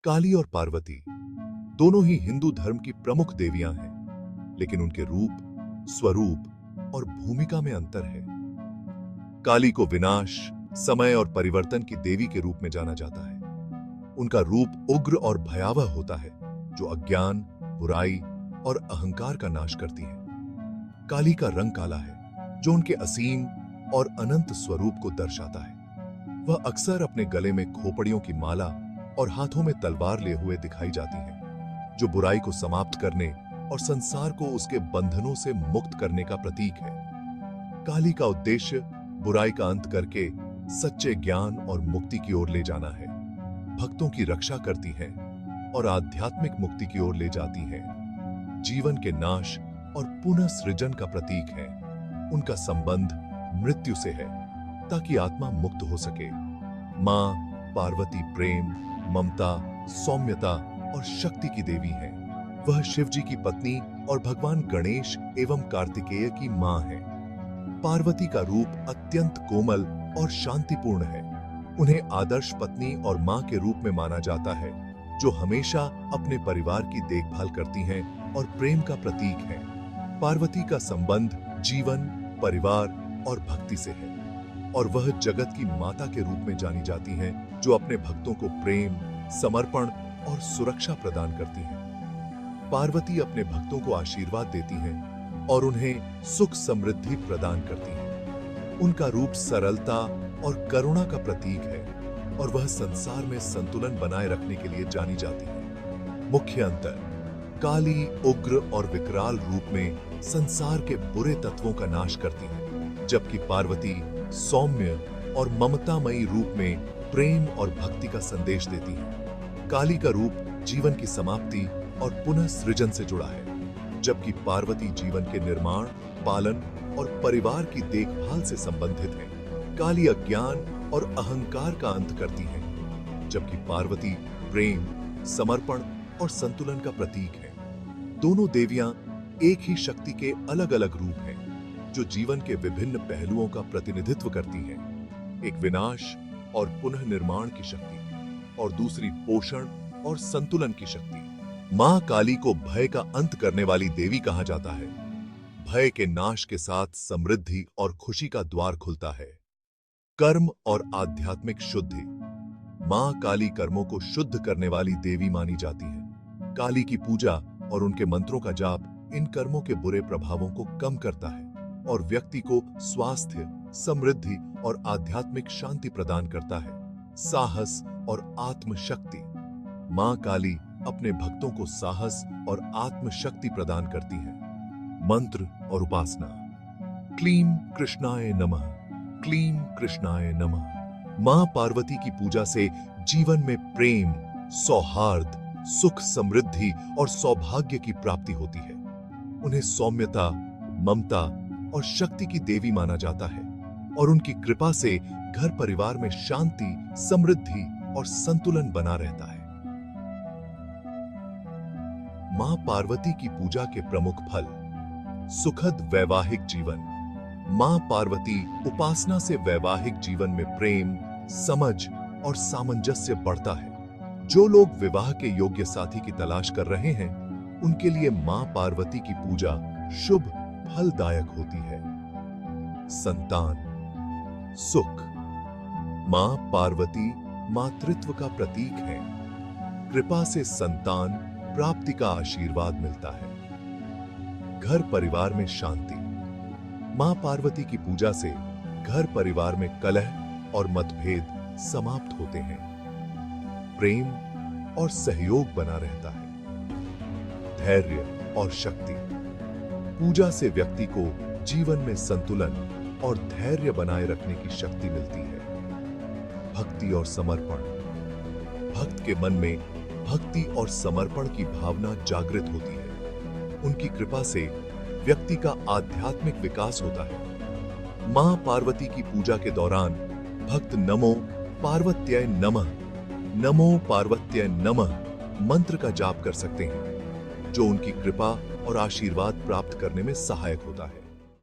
काली और पार्वती दोनों ही हिंदू धर्म की प्रमुख देवियां हैं, लेकिन उनके रूप, स्वरूप और भूमिका में अंतर है। काली को विनाश, समय और परिवर्तन की देवी के रूप में जाना जाता है। उनका रूप उग्र और भयावह होता है, जो अज्ञान, बुराई और अहंकार का नाश करती है। काली का रंग काला है, जो उनके असीम और अनंत स्वरूप को दर्शाता है। वह अक्सर अपने गले में खोपड़ियों की माला और हाथों में तलवार लिए हुए दिखाई जाती हैं, जो बुराई को समाप्त करने और संसार को उसके बंधनों से मुक्त करने का प्रतीक है। काली का उद्देश्य बुराई का अंत करके सच्चे ज्ञान और मुक्ति की ओर ले जाना है। भक्तों की रक्षा करती हैं और आध्यात्मिक मुक्ति की ओर ले जाती हैं। जीवन के नाश और पुनः सृजन का प्रतीक है। उनका संबंध मृत्यु से है, ताकि आत्मा मुक्त हो सके। मां पार्वती प्रेम, ममता, सौम्यता और शक्ति की देवी हैं। वह शिव जी की पत्नी और भगवान गणेश एवं कार्तिकेय की मां है। पार्वती का रूप अत्यंत कोमल और शांतिपूर्ण है। उन्हें आदर्श पत्नी और मां के रूप में माना जाता है, जो हमेशा अपने परिवार की देखभाल करती हैं और प्रेम का प्रतीक है। पार्वती का संबंध जीवन, परिवार और भक्ति से है, और वह जगत की माता के रूप में जानी जाती हैं, जो अपने भक्तों को प्रेम, समर्पण और सुरक्षा प्रदान करती हैं। पार्वती अपने भक्तों को आशीर्वाद देती हैं और उन्हें सुख समृद्धि प्रदान करती हैं। उनका रूप सरलता और करुणा का प्रतीक है, और वह संसार में संतुलन बनाए रखने के लिए जानी जाती है। मुख्य अंतर: काली उग्र और विकराल रूप में संसार के बुरे तत्वों का नाश करती है, जबकि पार्वती सौम्य और ममतामयी रूप में प्रेम और भक्ति का संदेश देती है। काली का रूप जीवन की समाप्ति और पुनः सृजन से जुड़ा है, जबकि पार्वती जीवन के निर्माण, पालन और परिवार की देखभाल से संबंधित है। काली अज्ञान और अहंकार का अंत करती है, जबकि पार्वती प्रेम, समर्पण और संतुलन का प्रतीक है। दोनों देवियां एक ही शक्ति के अलग-अलग रूप हैं, जो जीवन के विभिन्न पहलुओं का प्रतिनिधित्व करती हैं। एक विनाश और पुनः निर्माण की शक्ति, और दूसरी पोषण और संतुलन की शक्ति। मां काली को भय का अंत करने वाली देवी कहा जाता है। भय के नाश के साथ समृद्धि और खुशी का द्वार खुलता है। कर्म और आध्यात्मिक शुद्धि: मां काली कर्मों को शुद्ध करने वाली देवी मानी जाती है। काली की पूजा और उनके मंत्रों का जाप इन कर्मों के बुरे प्रभावों को कम करता है और व्यक्ति को स्वास्थ्य, समृद्धि और आध्यात्मिक शांति प्रदान करता है। साहस और आत्मशक्ति: मां काली अपने भक्तों को साहस और आत्मशक्ति प्रदान करती है। मंत्र और उपासना: क्लीं कृष्णाय नमः, क्लीं कृष्णाय नमः। मां पार्वती की पूजा से जीवन में प्रेम, सौहार्द, सुख, समृद्धि और सौभाग्य की प्राप्ति होती है। उन्हें सौम्यता, ममता और शक्ति की देवी माना जाता है, और उनकी कृपा से घर परिवार में शांति, समृद्धि और संतुलन बना रहता है। मां पार्वती की पूजा के प्रमुख फल: सुखद वैवाहिक जीवन। मां पार्वती उपासना से वैवाहिक जीवन में प्रेम, समझ और सामंजस्य बढ़ता है। जो लोग विवाह के योग्य साथी की तलाश कर रहे हैं, उनके लिए मां पार्वती की पूजा शुभ फलदायक होती है। संतान, सुख: मां पार्वती मातृत्व का प्रतीक है। कृपा से संतान प्राप्ति का आशीर्वाद मिलता है। घर परिवार में शांति: मां पार्वती की पूजा से घर परिवार में कलह और मतभेद समाप्त होते हैं। प्रेम और सहयोग बना रहता है। धैर्य और शक्ति: पूजा से व्यक्ति को जीवन में संतुलन और धैर्य बनाए रखने की शक्ति मिलती है। भक्ति और समर्पण: भक्त के मन में भक्ति और समर्पण की भावना जागृत होती है। उनकी कृपा से व्यक्ति का आध्यात्मिक विकास होता है। मां पार्वती की पूजा के दौरान भक्त नमो पार्वत्यै नमः, नमो पार्वत्यै नमः मंत्र का जाप कर सकते हैं, जो उनकी कृपा और आशीर्वाद प्राप्त करने में सहायक होता है।